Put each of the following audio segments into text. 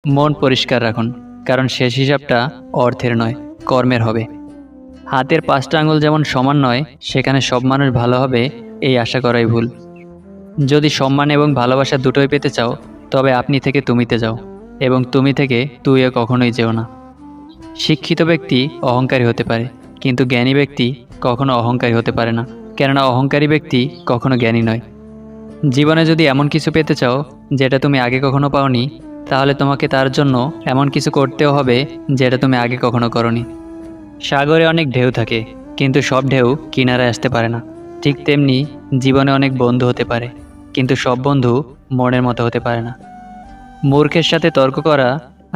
মন পরিষ্কার রাখুন, কারণ শেষ হিসাবটা অর্থের নয়, কর্মের হবে। হাতের 5টা আঙুল যেমন সমান নয়, সেখানে সব মানুষ ভালো হবে এই আশা করাই ভুল। যদি সম্মান এবং ভালোবাসা দুটোই পেতে চাও, তবে আপনি থেকে তুমিতে যাও, এবং তুমি থেকে তুইও কখনোই যেও না। শিক্ষিত ব্যক্তি অহংকারী হতে পারে, কিন্তু জ্ঞানী ব্যক্তি কখনো অহংকারী হতে পারে না, কেননা অহংকারী ব্যক্তি কখনো জ্ঞানী নয়। জীবনে যদি এমন কিছু পেতে চাও যেটা তুমি আগে কখনো পাওনি, তাহলে তোমাকে তার জন্য এমন কিছু করতেও হবে যেটা তুমি আগে কখনো করনি। সাগরে অনেক ঢেউ থাকে, কিন্তু সব ঢেউ কিনারায় আসতে পারে না। ঠিক তেমনি জীবনে অনেক বন্ধু হতে পারে, কিন্তু সব বন্ধু মনের মতো হতে পারে না। মূর্খের সাথে তর্ক করা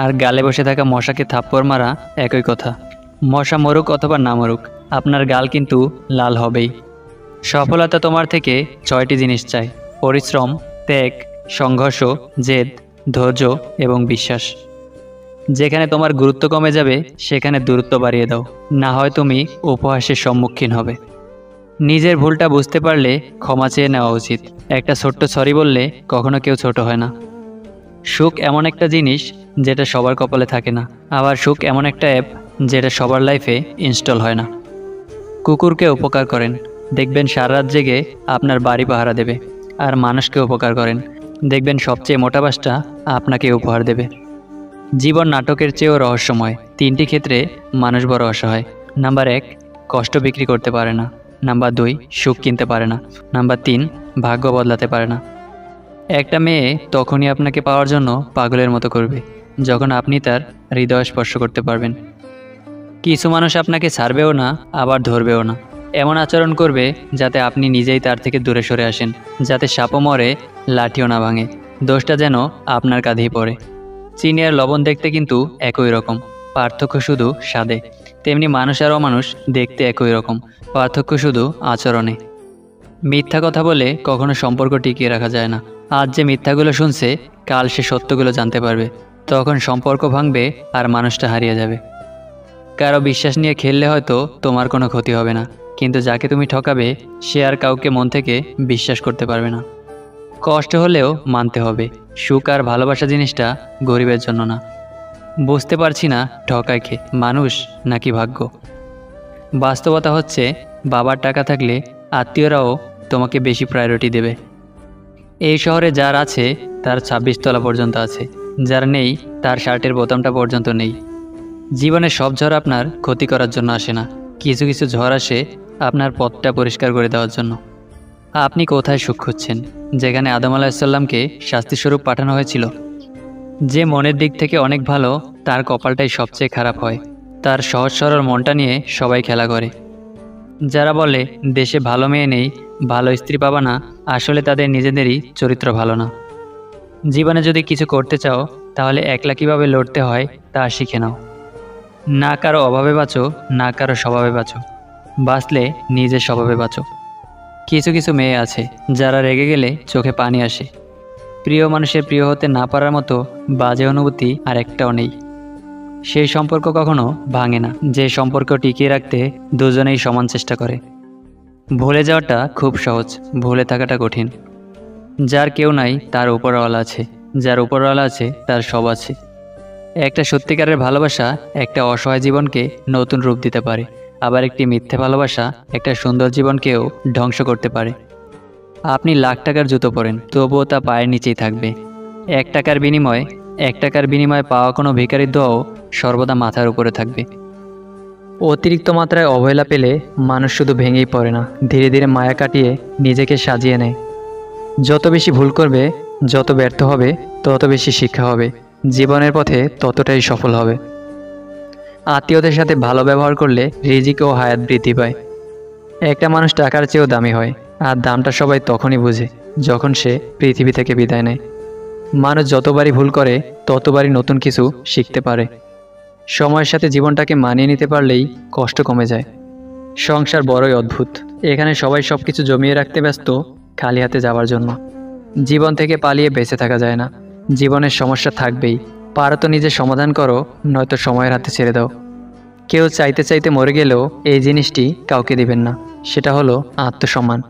আর গালে বসে থাকা মশাকে থাপ্পড় মারা একই কথা। মশা মরুক অথবা না মরুক, আপনার গাল কিন্তু লাল হবেই। সফলতা তোমার থেকে 6টি জিনিস চাই: পরিশ্রম, ত্যাগ, সংঘর্ষ, জেদ, ধৈর্য এবং বিশ্বাস। যেখানে তোমার গুরুত্ব কমে যাবে, সেখানে দূরত্ব বাড়িয়ে দাও, না হয় তুমি উপহাসের সম্মুখীন হবে। নিজের ভুলটা বুঝতে পারলে ক্ষমা চেয়ে নেওয়া উচিত। একটা ছোট্ট সরি বললে কখনো কেউ ছোট হয় না। সুখ এমন একটা জিনিস যেটা সবার কপালে থাকে না, আবার সুখ এমন একটা অ্যাপ যেটা সবার লাইফে ইনস্টল হয় না। কুকুরকে উপকার করেন, দেখবেন সারা রাত জেগে আপনার বাড়ি পাহারা দেবে। আর মানুষকে উপকার করেন, দেখবেন সবচেয়ে মোটা বাসটা আপনাকে উপহার দেবে। জীবন নাটকের চেয়েও রহস্যময়। 3টি ক্ষেত্রে মানুষ বড় অসহায়। নাম্বার 1, কষ্ট বিক্রি করতে পারে না। নাম্বার 2, সুখ কিনতে পারে না। নাম্বার 3, ভাগ্য বদলাতে পারে না। একটা মেয়ে তখনই আপনাকে পাওয়ার জন্য পাগলের মতো করবে, যখন আপনি তার হৃদয় স্পর্শ করতে পারবেন। কিছু মানুষ আপনাকে ছাড়বেও না, আবার ধরবেও না। এমন আচরণ করবে যাতে আপনি নিজেই তার থেকে দূরে সরে আসেন, যাতে সাপও মরে, লাঠিও না ভাঙে, দোষটা যেন আপনার কাঁধেই পড়ে। চিনি আর লবণ দেখতে কিন্তু একই রকম, পার্থক্য শুধু স্বাদে। তেমনি মানুষ আর অমানুষ দেখতে একই রকম, পার্থক্য শুধু আচরণে। মিথ্যা কথা বলে কখনো সম্পর্ক টিকিয়ে রাখা যায় না। আজ যে মিথ্যাগুলো শুনছে, কাল সে সত্যগুলো জানতে পারবে, তখন সম্পর্ক ভাঙবে আর মানুষটা হারিয়ে যাবে। কারো বিশ্বাস নিয়ে খেললে হয়তো তোমার কোনো ক্ষতি হবে না, কিন্তু যাকে তুমি ঠকাবে সে আর কাউকে মন থেকে বিশ্বাস করতে পারবে না। কষ্ট হলেও মানতে হবে, সুখ আর ভালোবাসা জিনিসটা গরিবের জন্য না। বুঝতে পারছি না ঠকায় কে, মানুষ নাকি ভাগ্য। বাস্তবতা হচ্ছে, বাবার টাকা থাকলে আত্মীয়রাও তোমাকে বেশি প্রায়োরিটি দেবে। এই শহরে যার আছে তার 26 তলা পর্যন্ত আছে, যার নেই তার শার্টের বোতামটা পর্যন্ত নেই। জীবনে সব ঝড় আপনার ক্ষতি করার জন্য আসে না, কিছু কিছু ঝড় আসে আপনার পথটা পরিষ্কার করে দেওয়ার জন্য। আপনি কোথায় সুখ খুঁজছেন, যেখানে আদম আলাহিসাল্লামকে শাস্তিস্বরূপ পাঠানো হয়েছিল? যে মনের দিক থেকে অনেক ভালো, তার কপালটাই সবচেয়ে খারাপ হয়। তার সহজ সরল মনটা নিয়ে সবাই খেলা করে। যারা বলে দেশে ভালো মেয়ে নেই, ভালো স্ত্রী পাবা না, আসলে তাদের নিজেদেরই চরিত্র ভালো না। জীবনে যদি কিছু করতে চাও, তাহলে একলা কীভাবে লড়তে হয় তা শিখে নাও। না কারো অভাবে বাঁচো, না কারো স্বভাবে বাঁচো, বাঁচলে নিজের স্বভাবে বাঁচো। কিছু কিছু মেয়ে আছে যারা রেগে গেলে চোখে পানি আসে। প্রিয় মানুষের প্রিয় হতে না পারার মতো বাজে অনুভূতি আর একটাও নেই। সেই সম্পর্ক কখনো ভাঙে না, যে সম্পর্ক টিকিয়ে রাখতে দুজনেই সমান চেষ্টা করে। ভুলে যাওয়াটা খুব সহজ, ভুলে থাকাটা কঠিন। যার কেউ নাই তার উপরওয়ালা আছে, যার উপরওয়ালা আছে তার সব আছে। একটা সত্যিকারের ভালোবাসা একটা অসহায় জীবনকে নতুন রূপ দিতে পারে, আবার একটি মিথ্যে ভালোবাসা একটা সুন্দর জীবনকেও ধ্বংস করতে পারে। আপনি লাখ টাকার জুতো পরেন, তবুও তা পায়ের নিচেই থাকবে। 1 টাকার বিনিময়ে পাওয়া কোনো ভিখারির দোয়াও সর্বদা মাথার উপরে থাকবে। অতিরিক্ত মাত্রায় অবহেলা পেলে মানুষ শুধু ভেঙেই পড়ে না, ধীরে ধীরে মায়া কাটিয়ে নিজেকে সাজিয়ে নেয়। যত বেশি ভুল করবে, যত ব্যর্থ হবে, তত বেশি শিক্ষা হবে, জীবনের পথে ততটাই সফল হবে। আত্মীয়দের সাথে ভালো ব্যবহার করলে রিজিক ও হায়াত বৃদ্ধি পায়। একটা মানুষ টাকার চেয়েও দামি হয়, আর দামটা সবাই তখনই বুঝে যখন সে পৃথিবী থেকে বিদায় নেয়। মানুষ যতবারই ভুল করে, ততবারই নতুন কিছু শিখতে পারে। সময়ের সাথে জীবনটাকে মানিয়ে নিতে পারলেই কষ্ট কমে যায়। সংসার বড়ই অদ্ভুত, এখানে সবাই সব কিছু জমিয়ে রাখতে ব্যস্ত, খালি হাতে যাওয়ার জন্য। জীবন থেকে পালিয়ে বেঁচে থাকা যায় না, জীবনের সমস্যা থাকবেই। পারো তো নিজে সমাধান করো, নয়তো সময়ের হাতে ছেড়ে দাও। কেউ চাইতে চাইতে মরে গেলেও এই জিনিসটি কাউকে দিবেন না, সেটা হলো আত্মসম্মান।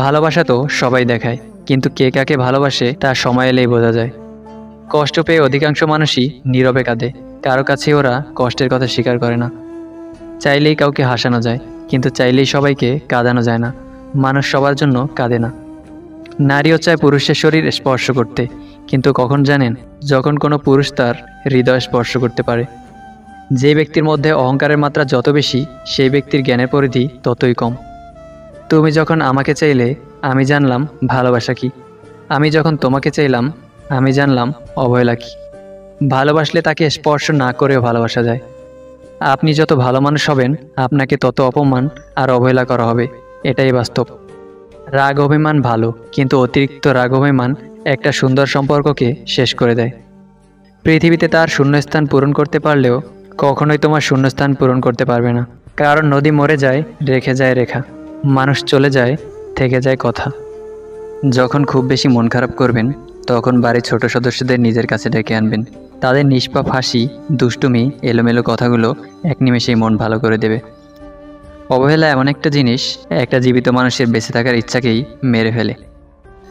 ভালোবাসা তো সবাই দেখায়, কিন্তু কে কাকে ভালোবাসে তা সময় এলেই বোঝা যায়। কষ্ট পেয়ে অধিকাংশ মানুষই নীরবে কাঁদে, কারো কাছে ওরা কষ্টের কথা স্বীকার করে না। চাইলেই কাউকে হাসানো যায়, কিন্তু চাইলেই সবাইকে কাঁদানো যায় না। মানুষ সবার জন্য কাঁদে না। নারীও চায় পুরুষের শরীর স্পর্শ করতে, কিন্তু কখন জানেন? যখন কোনো পুরুষ তার হৃদয় স্পর্শ করতে পারে। যে ব্যক্তির মধ্যে অহংকারের মাত্রা যত বেশি, সেই ব্যক্তির জ্ঞানের পরিধি ততই কম। তুমি যখন আমাকে চাইলে, আমি জানলাম ভালোবাসা কি। আমি যখন তোমাকে চাইলাম, আমি জানলাম অবহেলা কি। ভালোবাসলে তাকে স্পর্শ না করেও ভালোবাসা যায়। আপনি যত ভালো মানুষ হবেন, আপনাকে তত অপমান আর অবহেলা করা হবে, এটাই বাস্তব। রাগ অভিমান ভালো, কিন্তু অতিরিক্ত রাগ অভিমান একটা সুন্দর সম্পর্ককে শেষ করে দেয়। পৃথিবীতে তার শূন্যস্থান পূরণ করতে পারলেও কখনোই তোমার শূন্যস্থান পূরণ করতে পারবে না। কারণ নদী মরে যায়, রেখে যায় রেখা। মানুষ চলে যায়, থেকে যায় কথা। যখন খুব বেশি মন খারাপ করবেন, তখন বাড়ির ছোট সদস্যদের নিজের কাছে ডেকে আনবেন। তাদের নিষ্পাপ হাসি, দুষ্টুমি, এলোমেলো কথাগুলো এক নিমেষেই মন ভালো করে দেবে। অবহেলা এমন একটা জিনিস, একটা জীবিত মানুষের বেঁচে থাকার ইচ্ছাকেই মেরে ফেলে।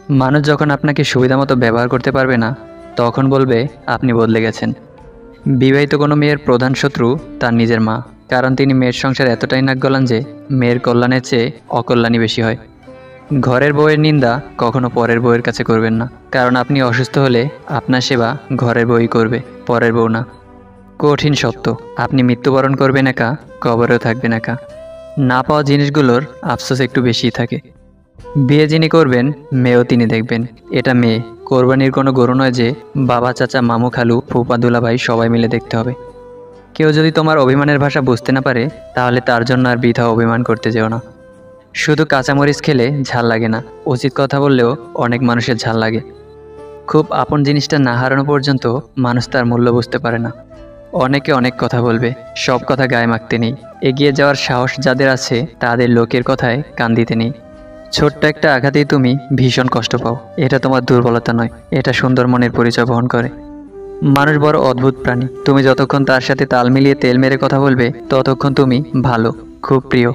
মানুষ যখন আপনাকে সুবিধামতো ব্যবহার করতে পারবে না, তখন বলবে আপনি বদলে গেছেন। বিবাহিত কোনো মেয়ের প্রধান শত্রু তার নিজের মা, কারণ তিনি মেয়ের সংসার এতটাই নাক গলান যে মেয়ের কল্যাণের চেয়ে অকল্যাণই বেশি হয়। ঘরের বউয়ের নিন্দা কখনো পরের বউয়ের কাছে করবেন না, কারণ আপনি অসুস্থ হলে আপনার সেবা ঘরের বউই করবে, পরের বউ না। কঠিন সত্য, আপনি মৃত্যুবরণ করবেন একা, কবরেও থাকবেন একা। না পাওয়া জিনিসগুলোর আফসোস একটু বেশিই থাকে। বিয়ে যিনি করবেন, মেয়েও তিনি দেখবেন। এটা মেয়ে, কোরবানির কোনো গরু নয় যে বাবা, চাচা, মামু, খালু, ফুপা, দুলাভাই সবাই মিলে দেখতে হবে। কেউ যদি তোমার অভিমানের ভাষা বুঝতে না পারে, তাহলে তার জন্য আর বৃথা অভিমান করতে যেও না। শুধু কাঁচামরিচ খেলে ঝাল লাগে না, উচিত কথা বললেও অনেক মানুষের ঝাল লাগে। খুব আপন জিনিসটা না হারানো পর্যন্ত মানুষ তার মূল্য বুঝতে পারে না। অনেকে অনেক কথা বলবে, সব কথা গায়ে মাখতে নেই। এগিয়ে যাওয়ার সাহস যাদের আছে, তাদের লোকের কথায় কান দিতে নেই। ছোট্ট একটা আঘাতেই তুমি ভীষণ কষ্ট পাও, এটা তোমার দুর্বলতা নয়, এটা সুন্দর মনের পরিচয় বহন করে। মানুষ বড় অদ্ভুত প্রাণী। তুমি যতক্ষণ তার সাথে তাল মিলিয়ে তেল মেরে কথা বলবে, ততক্ষণ তুমি ভালো, খুব প্রিয়।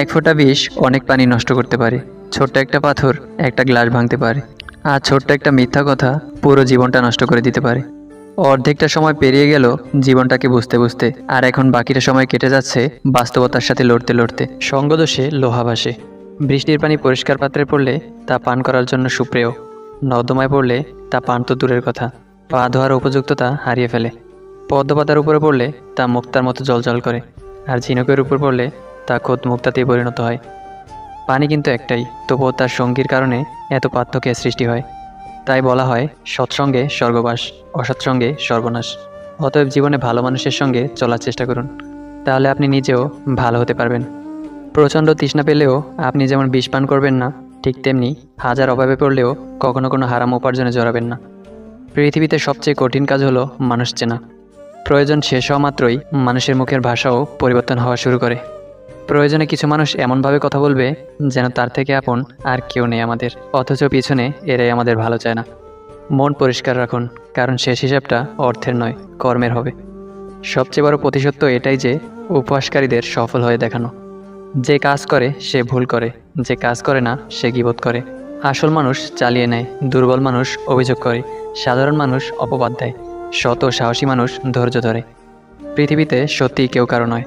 এক ফোঁটা বিষ অনেক পানি নষ্ট করতে পারে। ছোট্ট একটা পাথর একটা গ্লাস ভাঙতে পারে, আর ছোট্ট একটা মিথ্যা কথা পুরো জীবনটা নষ্ট করে দিতে পারে। অর্ধেকটা সময় পেরিয়ে গেল জীবনটাকে বুঝতে বুঝতে, আর এখন বাকিটা সময় কেটে যাচ্ছে বাস্তবতার সাথে লড়তে লড়তে। সঙ্গদোষে লোহা ভাসে। বৃষ্টির পানি পরিষ্কার পাত্রে পড়লে তা পান করার জন্য সুপ্রেয়, নর্দমায় পড়লে তা পান তো দূরের কথা, পা ধোয়ার উপযুক্ততা হারিয়ে ফেলে। পদ্মপাতার উপরে পড়লে তা মুক্তার মতো জলজল করে, আর ঝিনুকের উপর পড়লে তা খোদ মুক্তাতেই পরিণত হয়। পানি কিন্তু একটাই, তবুও তার সঙ্গীর কারণে এত পার্থক্যের সৃষ্টি হয়। তাই বলা হয় সৎসঙ্গে স্বর্গবাস, অসৎসঙ্গে সর্বনাশ। অতএব জীবনে ভালো মানুষের সঙ্গে চলার চেষ্টা করুন, তাহলে আপনি নিজেও ভালো হতে পারবেন। প্রচণ্ড তৃষ্ণা পেলেও আপনি যেমন বিষ পান করবেন না, ঠিক তেমনি হাজার অভাবে পড়লেও কখনো কোনো হারাম উপার্জনে জড়াবেন না। পৃথিবীতে সবচেয়ে কঠিন কাজ হলো মানুষ চেনা। প্রয়োজন শেষ হওয়া মাত্রই মানুষের মুখের ভাষাও পরিবর্তন হওয়া শুরু করে। প্রয়োজনে কিছু মানুষ এমনভাবে কথা বলবে যেন তার থেকে আপন আর কেউ নেই আমাদের, অথচ পিছনে এরাই আমাদের ভালো চায় না। মন পরিষ্কার রাখুন, কারণ শেষ হিসাবটা অর্থের নয়, কর্মের হবে। সবচেয়ে বড় প্রতিশোধ এটাই যে উপহাসকারীদের সফল হয়ে দেখানো। যে কাজ করে সে ভুল করে, যে কাজ করে না সে গীবত করে। আসল মানুষ চালিয়ে নেয়, দুর্বল মানুষ অভিযোগ করে, সাধারণ মানুষ অপবাদ দেয়, সৎ ও সাহসী মানুষ ধৈর্য ধরে। পৃথিবীতে সত্যিই কেউ কারো নয়।